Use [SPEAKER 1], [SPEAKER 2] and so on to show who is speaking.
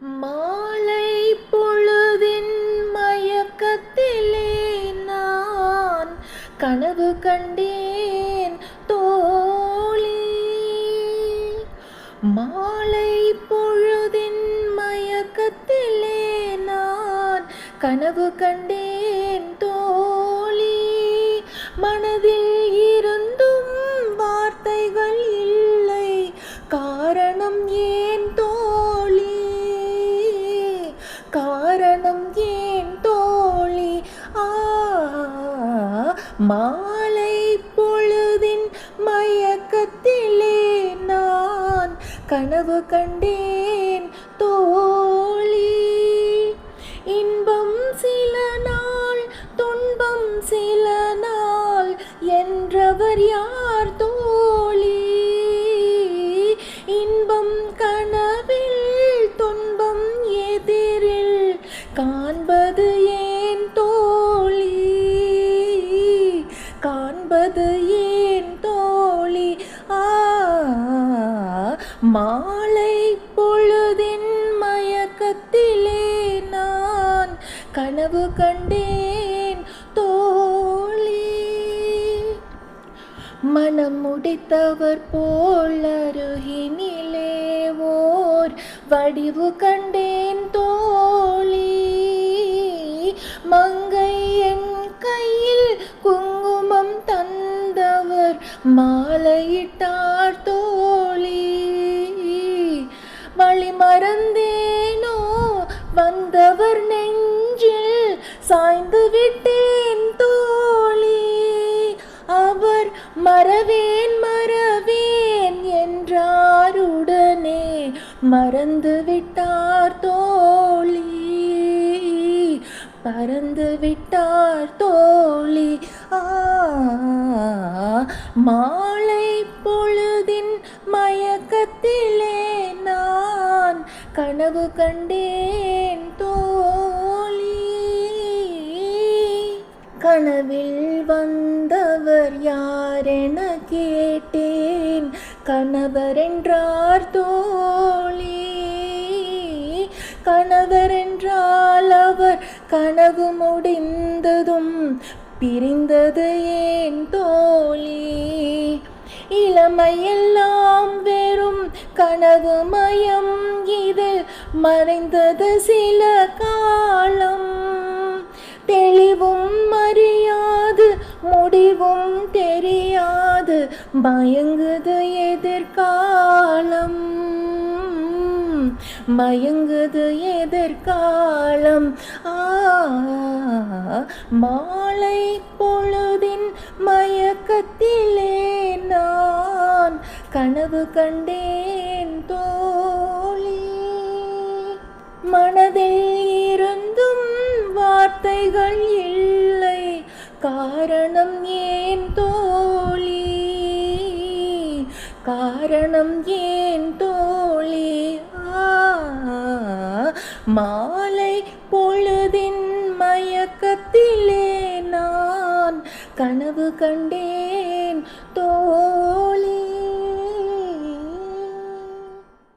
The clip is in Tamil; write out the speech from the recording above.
[SPEAKER 1] மாலை பொழுதின் மயக்கத்திலே நான் கனவு கண்டேன் தோழி. மாலை பொழுதின் மயக்கத்திலே நான் கனவு கண்டேன் தோழி. மனதில் இருந்தும் வார்த்தைகள் இல்லை, காரணம் ஏன் தோழி? காரணம் ஏன் தோழி? மாலை பொழுதின் மயக்கத்திலே நான் கனவு கண்டேன் தோழி. இன்பம் சில நாள், துன்பம் சில நாள் என்றவர் யார் தோழி? இன்பம் கனவில், துன்பம் எதிரில் காண்பது ஏன் தோழி? காண்பது ஏன் தோழி? மாலை பொழுதின் மயக்கத்திலே நான் கனவு கண்டேன் தோழி. மனம் முடித்தவர் போல் அருகினிலே ஓர் வடிவு கண்டேன் தோழி. மங்கை என் கையில் குங்குமம் தந்தவர் மாலையிட்டார் தோழி. வழி மறந்தேனோ வந்தவர் நெஞ்சில் சாய்ந்து விட்டேன் தோழி. அவர் மறவேன் மறவேன் என்றாருடனே மறந்து விட்டார் தோழி. பறந்து விட்டார் தோழி. மாலை பொழுதின் மயக்கத்திலே நான் கனவு கண்டேன் தோழி. கனவில் வந்தவர் யாரென கேட்டேன், கணவர் என்றார் தோழி. கணவர் என்றால் அவர் கனவு முடிந்ததும் பிரிந்தது ஏன் தோழி? இளமையெல்லாம் வெறும் கனவு மயம், இதில் மறைந்தது சில காலம். தெளிவும் அறியாது, முடிவும் தெரியாது, மயங்குது எதிர்காலம். மயங்குது எதிர்காலம். மாலை பொழுதின் மயக்கத்திலே நான் கனவு கண்டேன் தோழி. மனதில் இருந்தும் வார்த்தைகள் இல்லை, காரணம் ஏன் தோழி? காரணம் ஏன் தோழி? மாலை பொழுதின் மயக்கத்திலே நான் கனவு கண்டேன்